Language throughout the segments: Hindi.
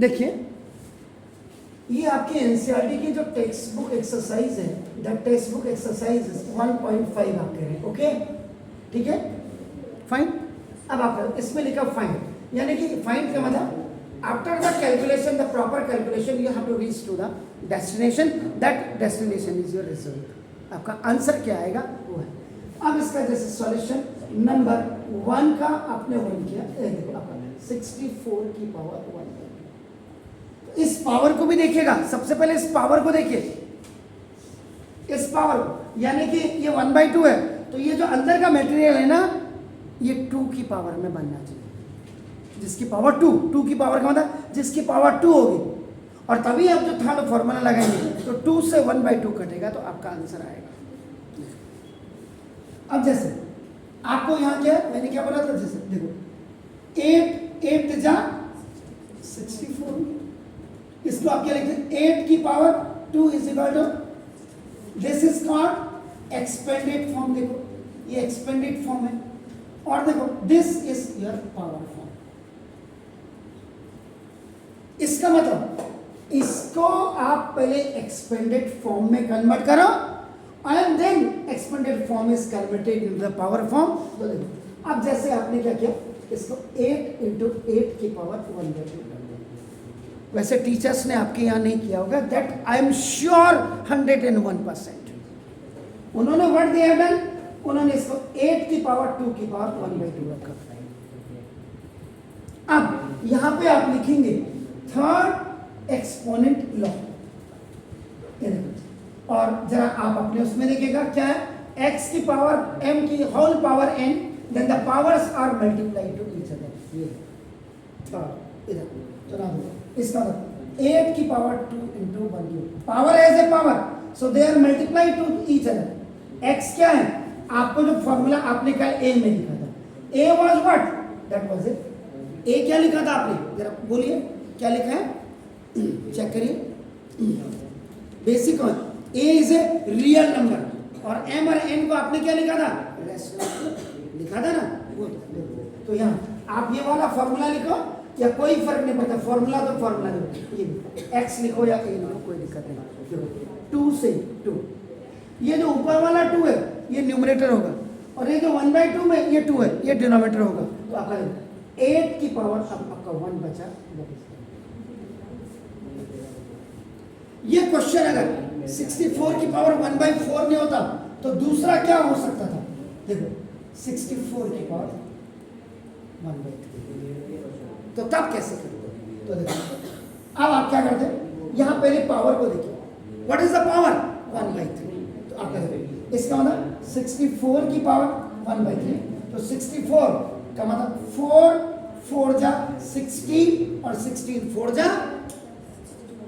देखिए ये आपके एनसीईआरटी की जो टेक्स्ट बुक एक्सरसाइज है, द टेक्स्ट बुक एक्सरसाइज 1.5 आप कह रहे हैं, ओके ठीक है फाइन। अब आप इसमें लिखा फाइन, यानी कि फाइन का मतलब after the calculation, the proper calculation you have to reach to the destination, that destination is your result. आपका आंसर क्या आएगा वो है। अब इसका जैसे सॉल्यूशन नंबर 1 का आपने 1 किया, देखो आपका 64 की पावर 1। इस पावर को भी देखिएगा, सबसे पहले इस पावर को देखिए, इस पावर को, यानी कि ये 1/2 है, तो ये जो अंदर का मटेरियल है ना ये 2 की पावर में बनना चाहिए, जिसकी पावर 2 की पावर का मतलब जिसकी पावर 2 होगी, और तभी आप जो थर्ड फॉर्मूला लगाएंगे तो 2 से 1/2 कटेगा तो आपका आंसर आएगा। अब जैसे आपको यहाँ क्या मैंने क्या बोला था, जैसे देखो 8 जा 64, इसको आप क्या लिखते हैं 8 की power 2 is equal to, this is called expanded form. देखो ये एक्सपेंडेड फॉर्म है, और देखो this is your power form. इसका मतलब इसको आप पहले एक्सपेंडेड फॉर्म में कन्वर्ट करो and then expanded form is converted into the power form। तो देखो अब जैसे आपने क्या किया, इसको 8 into 8 की पावर 1/2 कर दिया। वैसे टीचर्स ने आपके यहाँ नहीं किया होगा, दैट आई एम श्योर 101%। उन्होंने व्हाट दे हैव डन, उन्होंने इसको 8 की पावर 2 की पावर 1/2 रखा। अब यहाँ पे आप लिखेंगे थर्ड एक्सपोनेंट लॉ, और जरा आप अपने उसमें देखिएगा क्या है, x की पावर m की whole power n, then the powers are multiplied to each other. ये थर्ड इधर चला दो, इसका मतलब 8 की power 2 into 1/2, power as a power, so they are multiplied to each other. x क्या है, आपको जो फॉर्मूला आपने कहा a में लिखा था, a was what, that was it. a क्या लिखा था आपने, जरा बोलिए क्या लिखा है, चेक करिए। Basic one, a is a real number, और m और n को आपने क्या लिखा था, रेशनल लिखा था ना वो। तो यहाँ आप ये वाला फॉर्मूला लिखो या कोई फर्क नहीं पड़ता, फॉर्मूला तो फॉर्मूला लिखो, ये x लिखो या a लिखो कोई दिक्कत नहीं। 2 से 2, ये जो ऊपर वाला 2 है ये न्यूमरेटर होगा, और ये जो 1/2 में ये 2 है ये डिनोमिनेटर होगा। तो आपका 8 की पावर आपका 1 बचा। ये क्वेश्चन अगर 64 की पावर 1/4 नहीं होता तो दूसरा क्या हो सकता था, देखो 64 की पावर 1/3, तो तब कैसे करते, तो देखो अब आप क्या करते हैं, यहाँ पहले पावर को देखिए, व्हाट इज द पावर 1/3, तो आप देखो इसका मतलब 64 की पावर 1/3, तो 64 का मतलब 4 जा 16 और 16 4 जा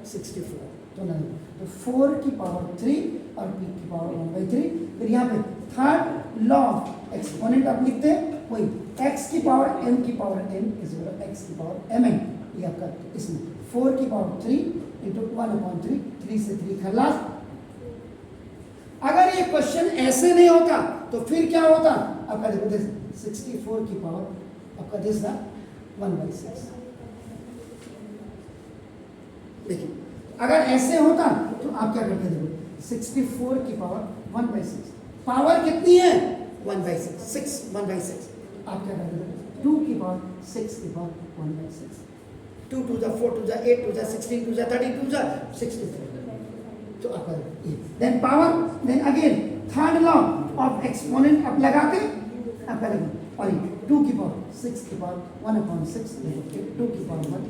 64, तो नहीं, तो 4 की पावर 3 और p की पावर 1/3। फिर यहाँ पे थर्ड लॉ ऑफ एक्सपोनेंट आप लिखते हैं, वही x की पावर m की power n is equal to x की पावर mn, ये आपका इसमें 4 की पावर 3 into 1/3, 3 से 3 खलास। अगर ये क्वेश्चन ऐसे नहीं होता तो फिर क्या होता, आपका देखो 64 की पावर आपका दिस 1/6। देखिए अगर ऐसे होता तो आप क्या करते, देखो 64 की पावर 1/6, पावर कितनी है 1/6, 1/6, आप क्या करते, 2 की पावर 6 की पावर 1/6, 2 2 जा 4 2 जा 8 2 जा 16 2 जा 32 जा 64, तो आपका then power, then again third law of exponent आप लगाते आपका देखो, और 2 की पावर 6 की पावर 1/6, 2 की पावर 1।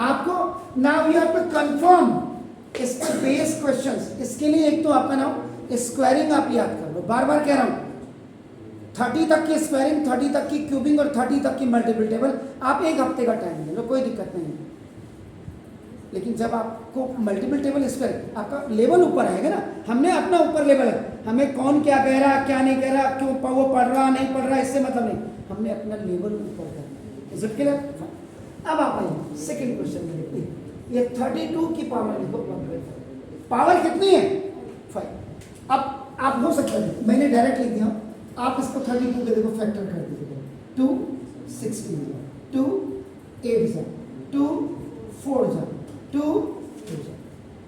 आपको now you have to confirm इसके बेस क्वेश्चंस, इसके लिए एक तो आपका नाम स्क्वायरिंग आप याद कर लो, बार बार कह रहा हूँ 30 तक की स्क्वायरिंग, 30 तक की क्यूबिंग और 30 तक की मल्टीपल टेबल आप एक हफ्ते का टाइम ले लो, कोई दिक्कत नहीं है। लेकिन जब आपको मल्टीपल टेबल स्क्वायर आपका लेवल ऊपर आएगा ना, हमने अपना ऊपर लेवल है, हमें कौन क्या कह रहा क्या नहीं कह रहा, क्यों वो पढ़ रहा नहीं पढ़ रहा इससे मतलब नहीं, हमने अपना लेवल ऊपर करना है। अब आप आइए सेकेंड क्वेश्चन में देखिए, ये 32 की पावर लिखो, पावर कितनी है 5। अब आप हो सकता है मैंने डायरेक्ट लिख दिया, आप इसको 32 के देखो फैक्टर कर दीजिए, 2 16 2 8 2 4 2 2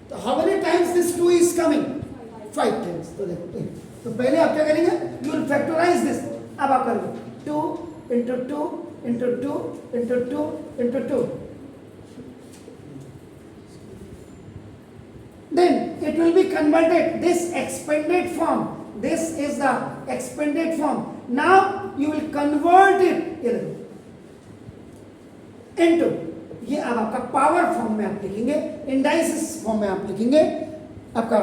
तो how many times this 2 is coming 5 times तो देखो तो पहले आप क्या करेंगे यू विल फैक्टराइज दिस अब आप करोगे 2 into 2 into 2 into 2 into 2 then it will be converted this expanded form. This is the expanded form. Now you will convert it into ये अब आपका पावर फॉर्म में आप लिखेंगे इंडाइसिस फॉर्म में आप लिखेंगे आपका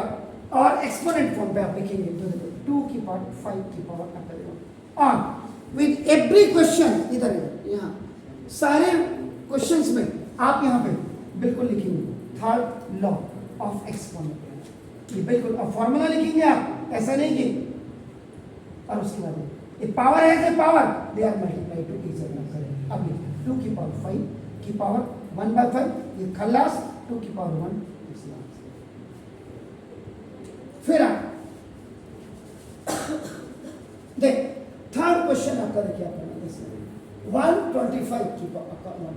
और एक्सपोनेंट फॉर्म पे आप लिखेंगे तो देखो 2 की पावर 5 की पावर आप करेंगे और विद एवरी क्वेश्चन इधर यहाँ सारे क्वेश्चंस में आप यहाँ पे बिल्कुल लिखेंगे थर्ड लॉ ऑफ एक्सपोनेंट ये बिल्कुल और फॉर्मूला लिखेंगे आप ऐसा नहीं कि और उसके बाद ये पावर है जो power they are multiply to each other करें अब 2 की पावर 5 की पावर 1/5 ये खल्लास 2 की पावर 1 फिर आप देख थर्ड क्वेश्चन आपका देखिए आपका 125 की पावर आपका 1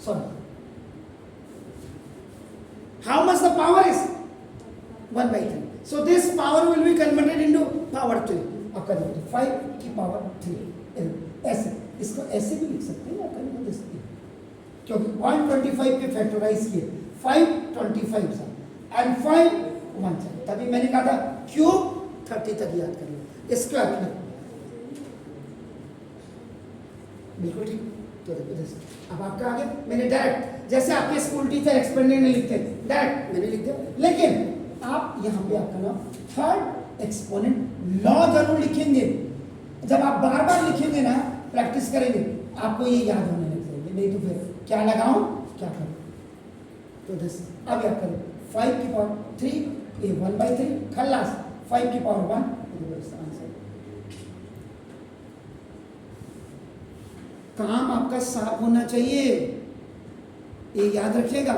sorry how much the power is 1/3 so this power will be converted into power 3 आपका देखिए 5 की पावर 3 ऐसे इसको ऐसे भी लिख सकते हैं आपका देखिए क्योंकि 125 के फैक्टराइज किए 525 से एंड 5 1 तभी मैंने कहा था क्यूब 30 तक याद कर लो स्क्वायर बिल्कुल ठीक तो देखो अब आपका आगे मैंने डायरेक्ट जैसे आपके स्कूल टीचर एक्सपेंडेड नहीं लिखते डायरेक्ट मैंने लिख दिया लेकिन आप यहाँ पे आपका नाम थर्ड एक्सपोनेंट लॉ जरूर लिखेंगे जब आप बार बार लिखेंगे ना प्रैक्टिस करेंगे आपको ये याद होने लग जाएंगे नहीं तो फिर क्या लगाऊं क्या करूं तो दिस अब याद करें 5 की पावर 3 ये 1/3 खल्लास 5 की पावर 1 आंसर काम आपका साफ होना चाहिए ये याद रखिएगा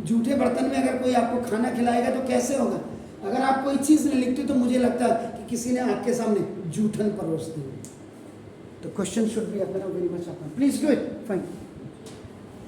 जूठे बर्तन में अगर कोई आपको खाना खिलाएगा तो कैसे होगा अगर आप कोई चीज़ नहीं लिखते तो मुझे लगता है कि किसी ने आपके सामने जूठन परोस दी तो question should be very much please do it fine